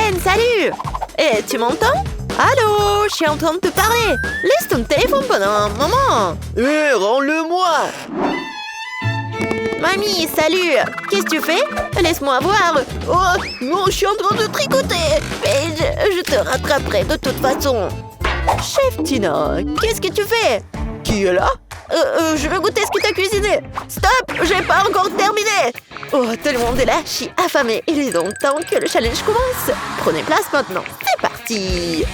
Ben, salut! Eh, tu m'entends? Allô, je suis en train de te parler. Laisse ton téléphone pendant un moment. Eh, rends-le-moi! Mamie, salut! Qu'est-ce que tu fais? Laisse-moi voir. Oh, non, je suis en train de tricoter! Mais je te rattraperai de toute façon. Chef Tina, qu'est-ce que tu fais? Qui est là? Je veux goûter ce que t'as cuisiné. Stop, j'ai pas encore terminé. Oh, tout le monde est là, je suis affamée. Il est donc temps que le challenge commence. Prenez place maintenant, c'est parti.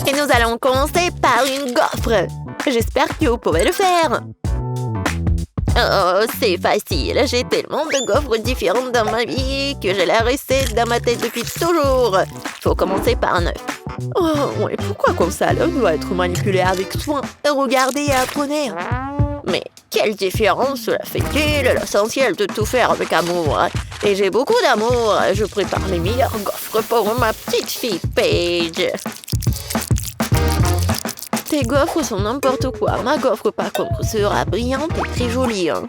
Et nous allons commencer par une gaufre. J'espère que vous pouvez le faire. Oh, c'est facile. J'ai tellement de gaufres différentes dans ma vie que j'ai la recette dans ma tête depuis toujours. Faut commencer par un œuf. Oh, ouais, pourquoi comme ça? L'œuf doit être manipulé avec soin. Regardez et apprenez. Mais quelle différence cela fait-il? L'essentiel de tout faire avec amour. Et j'ai beaucoup d'amour. Je prépare les meilleures gaufres pour ma petite fille Paige. Tes gaufres sont n'importe quoi. Ma gaufre, par contre, sera brillante et très jolie. Hein.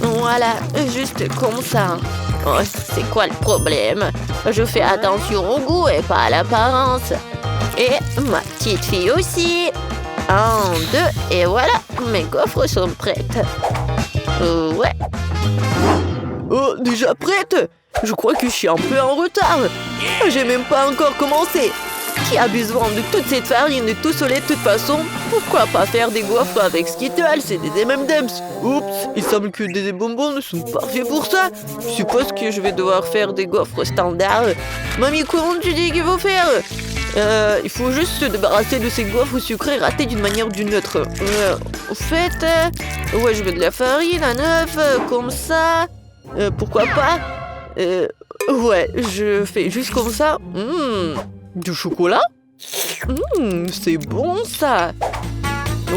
Voilà, juste comme ça. Oh, c'est quoi le problème? Je fais attention au goût et pas à l'apparence. Et ma petite fille aussi. 1, 2, et voilà, mes gaufres sont prêtes. Ouais. Oh, déjà prête? Je crois que je suis un peu en retard. J'ai même pas encore commencé. Qui a besoin de toute cette farine et tout ce lait de toute façon? Pourquoi pas faire des gaufres avec Skittles et des M&M's? Oups, il semble que des bonbons ne sont pas faits pour ça. Je suppose que je vais devoir faire des gaufres standards. Mamie, comment tu dis qu'il faut faire? Il faut juste se débarrasser de ces gaufres sucrées ratées d'une manière ou d'une autre. Au fait, ouais, je veux de la farine, un œuf, comme ça. Pourquoi pas? Ouais, je fais juste comme ça. Du chocolat? C'est bon ça!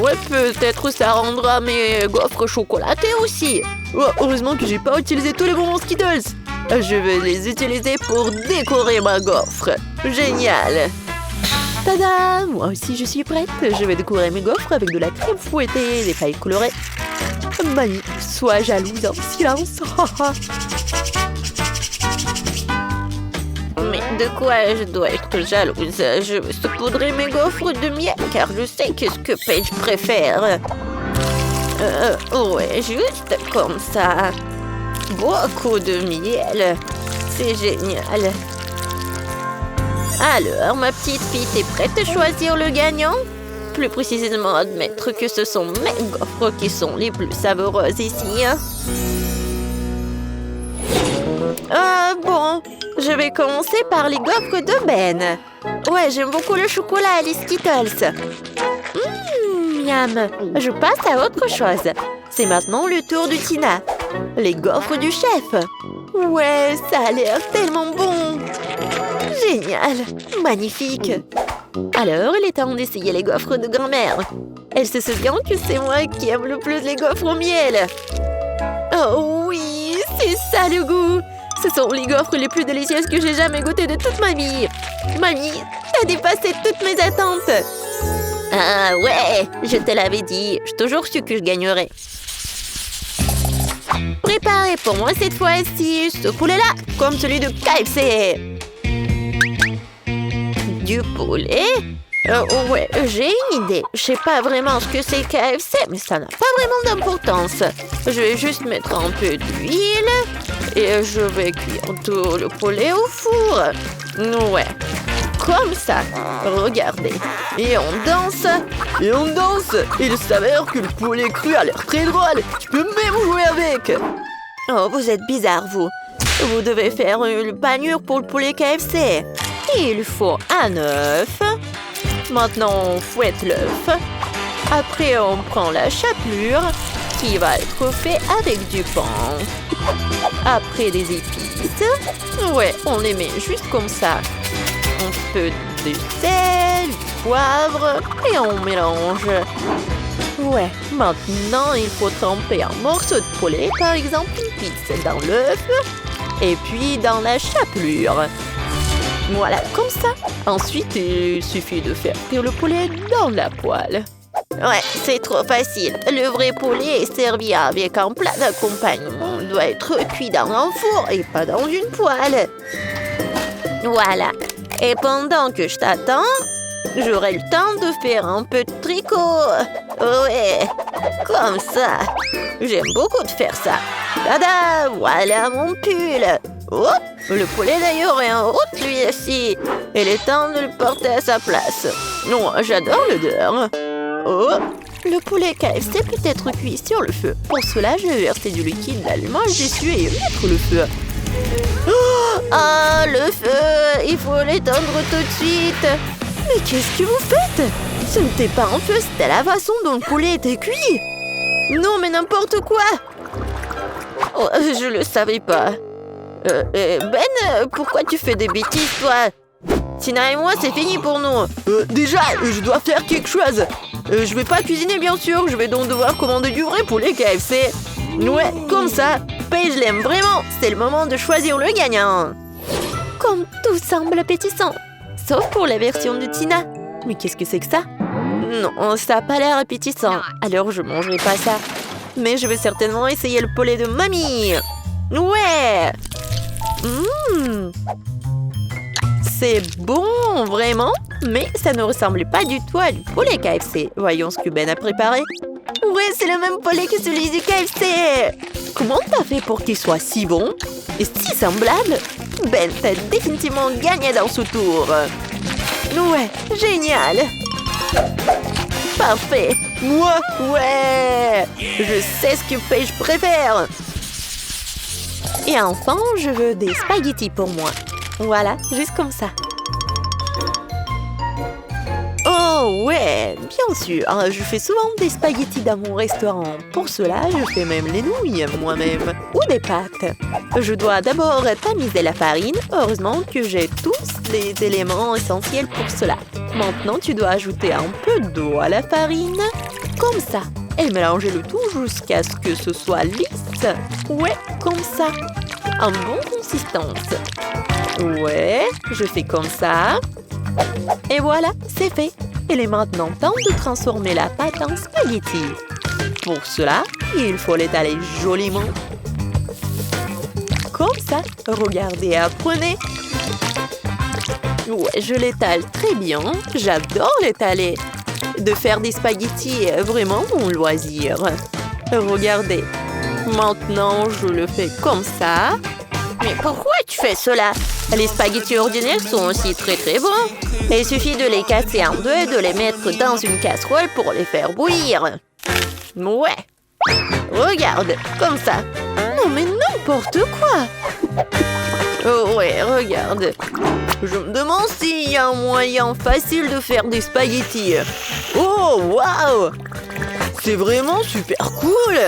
Ouais, peut-être ça rendra mes gaufres chocolatées aussi. Oh, heureusement que j'ai pas utilisé tous les bonbons Skittles. Je vais les utiliser pour décorer ma gaufre. Génial! Tada! Moi aussi je suis prête. Je vais décorer mes gaufres avec de la crème fouettée et des paillettes colorées. Mani, sois jalouse en silence. Mais de quoi je dois être jalouse? Je veux saupoudrer mes gaufres de miel car je sais qu'est-ce que Paige préfère. Ouais, juste comme ça. Beaucoup de miel. C'est génial. Alors, ma petite fille, t'es prête à choisir le gagnant? Plus précisément, admettre que ce sont mes gaufres qui sont les plus savoureuses ici. Bon, je vais commencer par les gaufres de Ben. Ouais, j'aime beaucoup le chocolat et les Skittles. Miam. Je passe à autre chose. C'est maintenant le tour de Tina. Les gaufres du chef. Ouais, ça a l'air tellement bon. Génial. Magnifique. Alors, il est temps d'essayer les gaufres de grand-mère. Elle se souvient que c'est moi qui aime le plus les gaufres au miel. Oh oui, c'est ça le goût. Ce sont les gaufres les plus délicieuses que j'ai jamais goûtées de toute ma vie. Mamie, t'as dépassé toutes mes attentes. Ah ouais, je te l'avais dit. J'ai toujours su que je gagnerais. Préparez pour moi cette fois-ci ce poulet-là, comme celui de KFC. Du poulet? Ouais, j'ai une idée. Je sais pas vraiment ce que c'est KFC, mais ça n'a pas vraiment d'importance. Je vais juste mettre un peu d'huile et je vais cuire tout le poulet au four. Ouais, comme ça. Regardez. Et on danse. Et on danse. Il s'avère que le poulet cru a l'air très drôle. Tu peux même jouer avec. Oh, vous êtes bizarre, vous. Vous devez faire une panure pour le poulet KFC. Il faut un œuf. Maintenant, on fouette l'œuf. Après, on prend la chapelure qui va être faite avec du pain. Après, des épices. Ouais, on les met juste comme ça. Un peu de sel, du poivre et on mélange. Ouais, maintenant, il faut tremper un morceau de poulet, par exemple une pizza dans l'œuf et puis dans la chapelure. Voilà, comme ça. Ensuite, il suffit de faire cuire le poulet dans la poêle. Ouais, c'est trop facile. Le vrai poulet est servi avec un plat d'accompagnement. Il doit être cuit dans un four et pas dans une poêle. Voilà. Et pendant que je t'attends, j'aurai le temps de faire un peu de tricot. Ouais, comme ça. J'aime beaucoup de faire ça. Tada, voilà mon pull. Oh, le poulet d'ailleurs est en route lui aussi. Il est temps de le porter à sa place. Non, j'adore l'odeur. Oh, le poulet KFC peut être cuit sur le feu. Pour cela, je vais verser du liquide d'allumage dessus et mettre le feu. Ah, le feu! Il faut l'éteindre tout de suite. Mais qu'est-ce que vous faites? Ce n'était pas un feu, c'était la façon dont le poulet était cuit. Non, mais n'importe quoi. Oh, je le savais pas. Ben, pourquoi tu fais des bêtises, toi? Tina et moi, c'est fini pour nous. Déjà, je dois faire quelque chose. Je vais pas cuisiner, bien sûr. Je vais donc devoir commander du vrai poulet KFC. Ouais, comme ça. Paige l'aime vraiment. C'est le moment de choisir le gagnant. Comme tout semble appétissant. Sauf pour la version de Tina. Mais qu'est-ce que c'est que ça? Non, ça n'a pas l'air appétissant. Alors je mangerai pas ça. Mais je vais certainement essayer le poulet de mamie. Ouais. C'est bon, vraiment. Mais ça ne ressemble pas du tout à du poulet KFC. Voyons ce que Ben a préparé. Ouais, c'est le même poulet que celui du KFC. Comment t'as fait pour qu'il soit si bon et si semblable? Ben, t'as définitivement gagné dans ce tour. Ouais, génial. Parfait. Moi? Ouais. Je sais ce que Paige préfère. Et enfin, je veux des spaghettis pour moi. Voilà, juste comme ça. Oh ouais, bien sûr. Je fais souvent des spaghettis dans mon restaurant. Pour cela, je fais même les nouilles moi-même. Ou des pâtes. Je dois d'abord tamiser la farine. Heureusement que j'ai tous les éléments essentiels pour cela. Maintenant, tu dois ajouter un peu d'eau à la farine. Comme ça. Et mélanger le tout jusqu'à ce que ce soit lisse. Ouais, comme ça. En bonne consistance. Ouais, je fais comme ça. Et voilà, c'est fait. Il est maintenant temps de transformer la pâte en spaghetti. Pour cela, il faut l'étaler joliment. Comme ça, regardez, apprenez. Ouais, je l'étale très bien. J'adore l'étaler. De faire des spaghettis est vraiment mon loisir. Regardez. Maintenant, je le fais comme ça. Mais pourquoi tu fais cela? Les spaghettis ordinaires sont aussi très très bons. Il suffit de les casser en deux et de les mettre dans une casserole pour les faire bouillir. Ouais. Regarde, comme ça. Non mais n'importe quoi. Oh ouais, regarde. Je me demande s'il y a un moyen facile de faire des spaghettis. Oh, waouh! C'est vraiment super cool!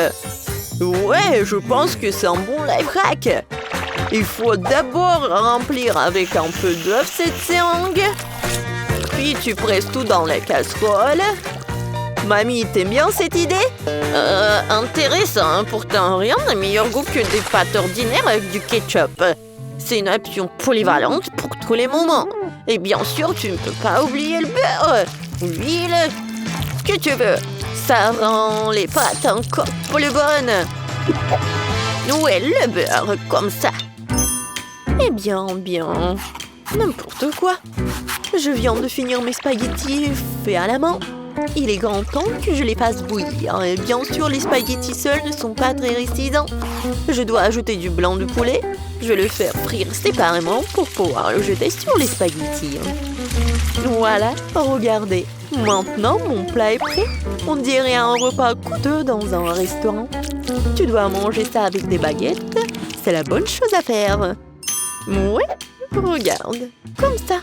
Ouais, je pense que c'est un bon life hack. Il faut d'abord remplir avec un peu d'œuf cette seringue. Puis tu presses tout dans la casserole. Mamie, t'aimes bien cette idée? Intéressant. Pourtant, rien n'a meilleur goût que des pâtes ordinaires avec du ketchup. C'est une option polyvalente pour tous les moments. Et bien sûr, tu ne peux pas oublier le beurre, l'huile, ce que tu veux. Ça rend les pâtes encore plus bonnes. Ouais, le beurre, comme ça. Eh bien, n'importe quoi. Je viens de finir mes spaghettis faits à la main. Il est grand temps que je les fasse bouillir. Et bien sûr, les spaghettis seuls ne sont pas très récidents. Je dois ajouter du blanc de poulet. Je vais le faire frire séparément pour pouvoir le jeter sur les spaghettis. Voilà, regardez. Maintenant, mon plat est prêt. On dirait un repas coûteux dans un restaurant. Tu dois manger ça avec des baguettes. C'est la bonne chose à faire. Ouais, regarde, comme ça.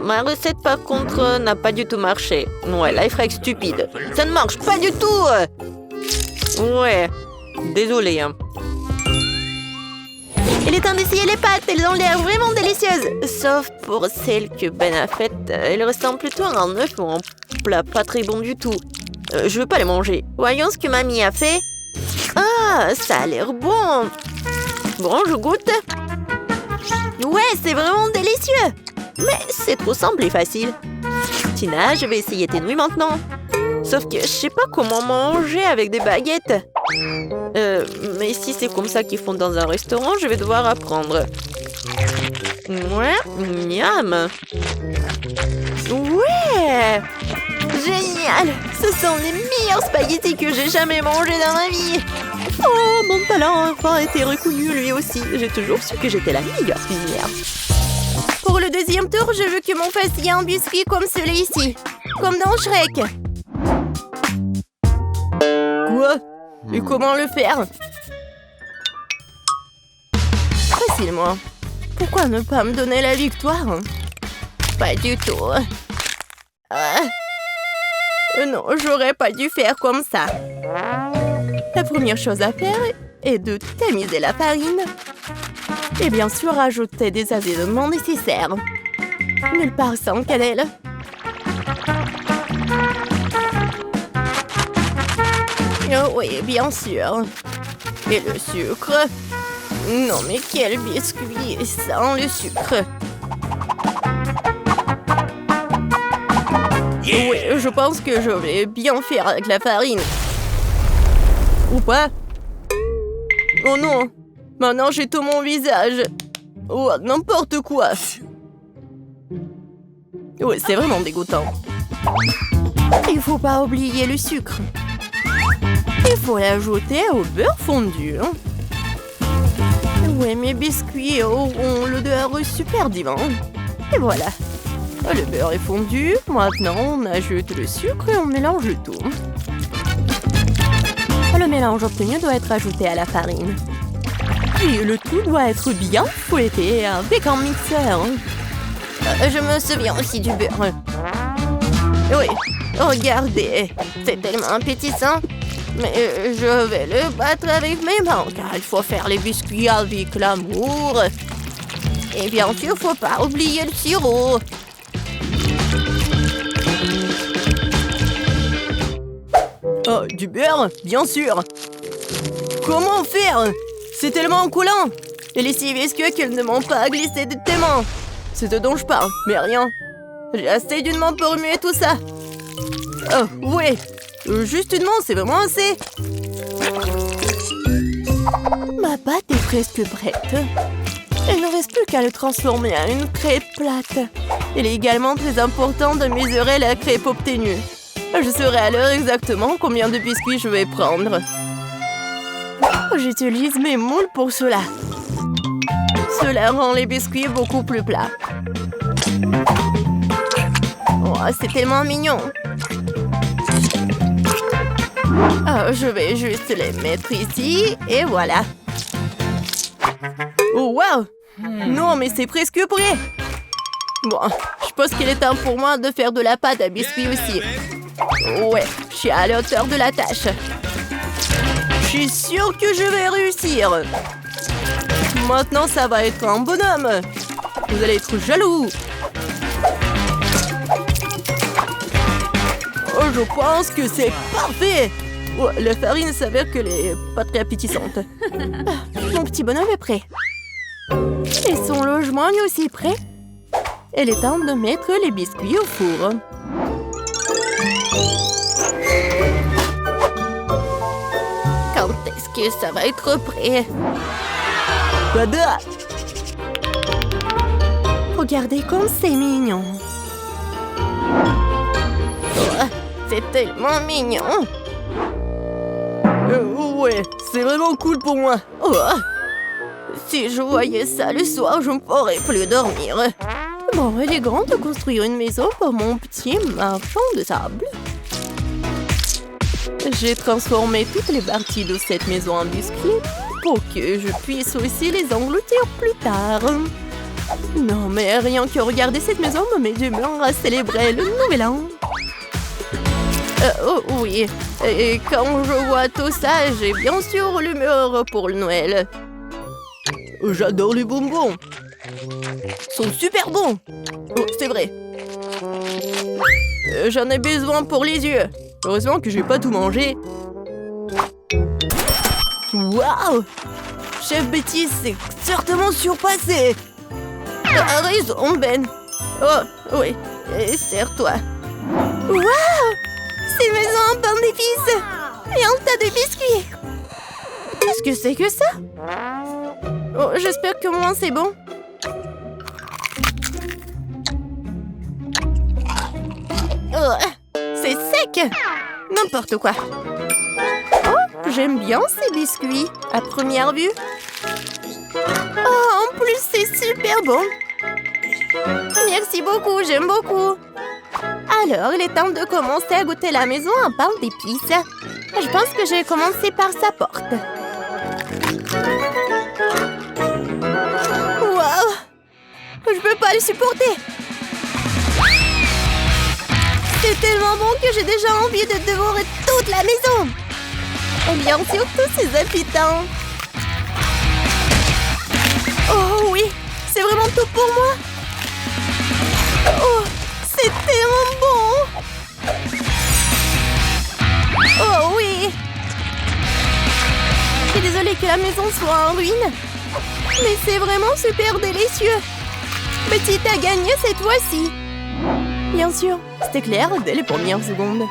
Ma recette, par contre, n'a pas du tout marché. Ouais, life hack stupide. Ça ne marche pas du tout. Ouais, désolé. Il est temps d'essayer les pâtes. Elles ont l'air vraiment délicieuses. Sauf pour celles que Ben a faites. Elles ressemblent plutôt à un œuf ou un plat pas très bon du tout. Je veux pas les manger. Voyons ce que mamie a fait. Ah, ça a l'air bon. Bon, je goûte. Ouais, c'est vraiment délicieux. Mais c'est trop simple et facile. Tina, je vais essayer tes nouilles maintenant. Sauf que je sais pas comment manger avec des baguettes. Mais si c'est comme ça qu'ils font dans un restaurant, je vais devoir apprendre. Ouais, miam. Ouais! Génial! Ce sont les meilleurs spaghettis que j'ai jamais mangés dans ma vie! Oh, mon talent a enfin été reconnu lui aussi. J'ai toujours su que j'étais la meilleure cuisinière. Pour le deuxième tour, je veux que mon fassiez un biscuit comme celui-ci. Comme dans Shrek. Quoi? Et comment le faire? Facilement. Pourquoi ne pas me donner la victoire? Pas du tout. Non, j'aurais pas dû faire comme ça. La première chose à faire est de tamiser la farine. Et bien sûr, ajouter des assaisonnements nécessaires. Nulle part sans cannelle. Oh oui, bien sûr. Et le sucre. Non, mais quel biscuit sans le sucre. Oui, je pense que je vais bien faire avec la farine. Ou pas? Oh non! Maintenant, j'ai tout mon visage. Oh, n'importe quoi. Oui, c'est vraiment dégoûtant. Il faut pas oublier le sucre. Il faut l'ajouter au beurre fondu. Oui, mes biscuits auront l'odeur super divin. Et voilà. Le beurre est fondu. Maintenant, on ajoute le sucre et on mélange le tout. Le mélange obtenu doit être ajouté à la farine. Puis le tout doit être bien fouetté avec un mixeur. Je me souviens aussi du beurre. Oui, regardez. C'est tellement appétissant. Mais je vais le battre avec mes mains, car il faut faire les biscuits avec l'amour. Et bien sûr, il ne faut pas oublier le sirop. Oh, du beurre, bien sûr. Comment faire? C'est tellement coulant. Et les six biscuits qu'ils ne m'ont pas glissé de tes mains. C'est ce dont je parle, mais rien. J'ai assez d'une main pour remuer tout ça. Oh, ouais. Juste une main, c'est vraiment assez. Ma pâte est presque prête. Il ne reste plus qu'à le transformer en une crêpe plate. Il est également très important de mesurer la crêpe obtenue. Je saurai à l'heure exactement combien de biscuits je vais prendre. J'utilise mes moules pour cela. Cela rend les biscuits beaucoup plus plats. Oh, c'est tellement mignon. Je vais juste les mettre ici, et voilà. Oh, wow! Non, mais c'est presque prêt. Bon, je pense qu'il est temps pour moi de faire de la pâte à biscuits aussi. Ouais, je suis à la hauteur de la tâche. Je suis sûre que je vais réussir. Maintenant, ça va être un bonhomme. Vous allez être jaloux. Oh, je pense que c'est parfait. Oh, la farine s'avère qu'elle est pas très appétissante. Mon petit bonhomme est prêt. Et son logement est aussi prêt. Il est temps de mettre les biscuits au four. Quand est-ce que ça va être prêt? Tada! Regardez comme c'est mignon. Oh, c'est tellement mignon. Ouais, c'est vraiment cool pour moi. Oh, si je voyais ça le soir, je ne pourrais plus dormir. Bon, il est grand de construire une maison pour mon petit marchand de sable. J'ai transformé toutes les parties de cette maison en biscuits pour que je puisse aussi les engloutir plus tard. Non, mais rien que regarder cette maison me met d'humeur à célébrer le nouvel an. Oh oui, et quand je vois tout ça, j'ai bien sûr l'humeur pour le Noël. J'adore les bonbons. Ils sont super bons. Oh, c'est vrai. J'en ai besoin pour les yeux. Heureusement que je vais pas tout manger. Waouh! Chef Betty s'est certainement surpassé. T'as raison, Ben. Oh, oui. Serre-toi. Waouh! C'est maison en pain d'épices et un tas de biscuits. Qu'est-ce que c'est que ça? Oh, j'espère que moi c'est bon. Oh, c'est sec! N'importe quoi. Oh, j'aime bien ces biscuits à première vue. Oh, en plus c'est super bon. Merci beaucoup, j'aime beaucoup. Alors, il est temps de commencer à goûter la maison en pain d'épices. Je pense que je vais commencer par sa porte. Waouh! Je peux pas le supporter. C'est tellement bon que j'ai déjà envie de dévorer toute la maison. Et bien sûr, tous ces habitants. Oh oui, c'est vraiment tout pour moi. Oh, c'est tellement bon. Oh oui. Je suis désolée que la maison soit en ruine. Mais c'est vraiment super délicieux. Petite a gagné cette fois-ci. Bien sûr, c'était clair dès les premières secondes.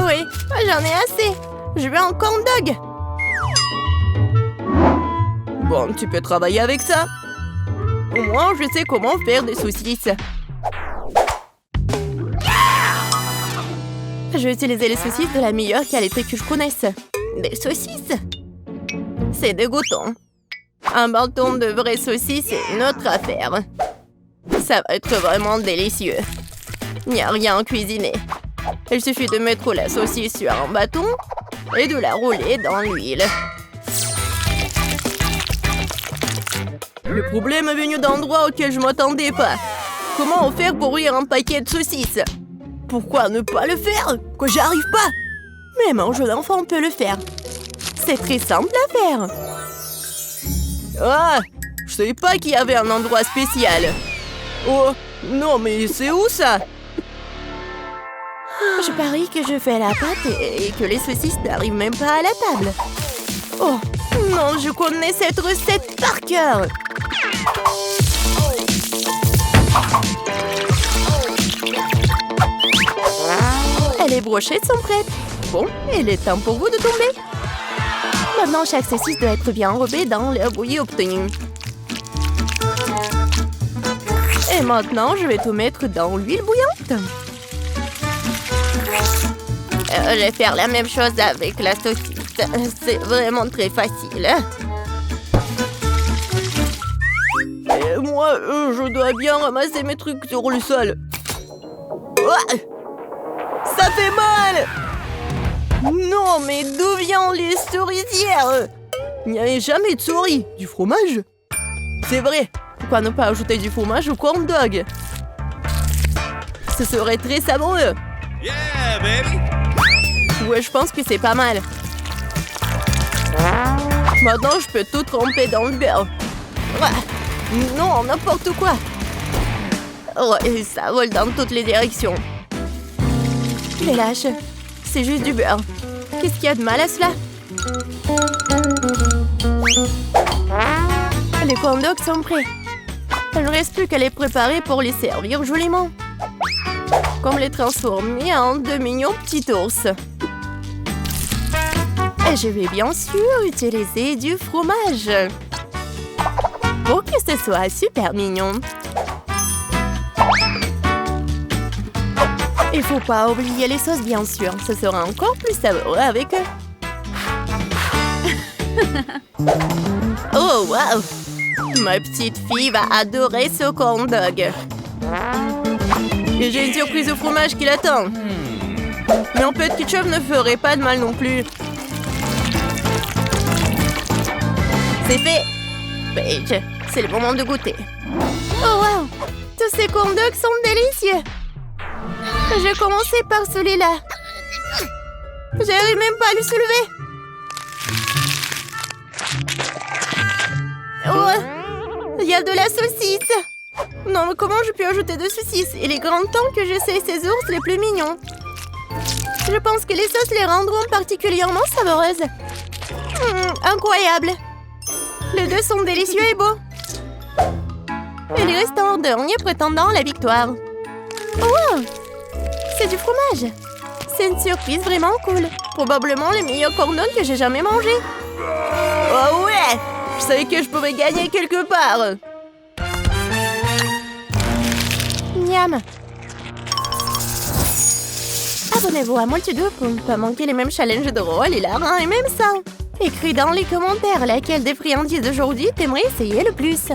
Oui, j'en ai assez. Je veux un corn dog. Bon, tu peux travailler avec ça. Au moins, je sais comment faire des saucisses. Je vais utiliser les saucisses de la meilleure qualité que je connaisse. Des saucisses? C'est dégoûtant. Un bâton de vraies saucisses, c'est une autre affaire. Ça va être vraiment délicieux. Il n'y a rien à cuisiner. Il suffit de mettre la saucisse sur un bâton et de la rouler dans l'huile. Le problème est venu d'endroits auxquels je m'attendais pas. Comment faire pour ouvrir un paquet de saucisses? Pourquoi ne pas le faire? Que j'y arrive pas? Même un jeu d'enfant peut le faire. C'est très simple à faire. Ah, je savais pas qu'il y avait un endroit spécial. Oh, non mais c'est où ça? Je parie que je fais la pâte et que les saucisses n'arrivent même pas à la table. Oh, non, je connais cette recette par cœur. Les brochettes sont prêtes. Bon, il est temps pour vous de tomber. Maintenant, chaque saucisse doit être bien enrobée dans l'air bouilli obtenu. Et maintenant, je vais tout mettre dans l'huile bouillante. Je vais faire la même chose avec la saucisse. C'est vraiment très facile. Et moi, je dois bien ramasser mes trucs sur le sol. Oh! Ça fait mal! Non, mais d'où viennent les souricières? Il n'y avait jamais de souris. Du fromage? C'est vrai. Pourquoi ne pas ajouter du fromage au corn dog? Ce serait très savoureux. Yeah, baby! Ouais, je pense que c'est pas mal. Maintenant, je peux tout tremper dans le beurre. Non, n'importe quoi. Ouais, ça vole dans toutes les directions. Les lâches, c'est juste du beurre. Qu'est-ce qu'il y a de mal à cela? Les corn dogs sont prêts. Il ne reste plus qu'à les préparer pour les servir joliment. Comme les transformer en de mignons petits ours. Et je vais bien sûr utiliser du fromage. Pour que ce soit super mignon. Il faut pas oublier les sauces, bien sûr. Ce sera encore plus savoureux avec eux. Oh, wow! Ma petite fille va adorer ce corn dog. Et j'ai une surprise au fromage qui l'attend. Mais un peu de ketchup ne ferait pas de mal non plus. C'est fait! Paige, c'est le moment de goûter. Oh, wow! Tous ces corn dogs sont délicieux! Je vais commencer par celui-là. J'arrive même pas à le soulever. Oh, il y a de la saucisse. Non, mais comment je peux ajouter de saucisses? Il est grand temps que j'essaie ces ours les plus mignons. Je pense que les sauces les rendront particulièrement savoureuses. Incroyable. Les deux sont délicieux et beaux. Et les restants derniers prétendants à la victoire. Oh! C'est du fromage! C'est une surprise vraiment cool. Probablement les meilleurs cornons que j'ai jamais mangés. Oh ouais! Je savais que je pouvais gagner quelque part. Miam! Abonnez-vous à Moltudo pour ne pas manquer les mêmes challenges drôles, hilarants et même ça. Écris dans les commentaires laquelle des friandises d'aujourd'hui t'aimerais essayer le plus.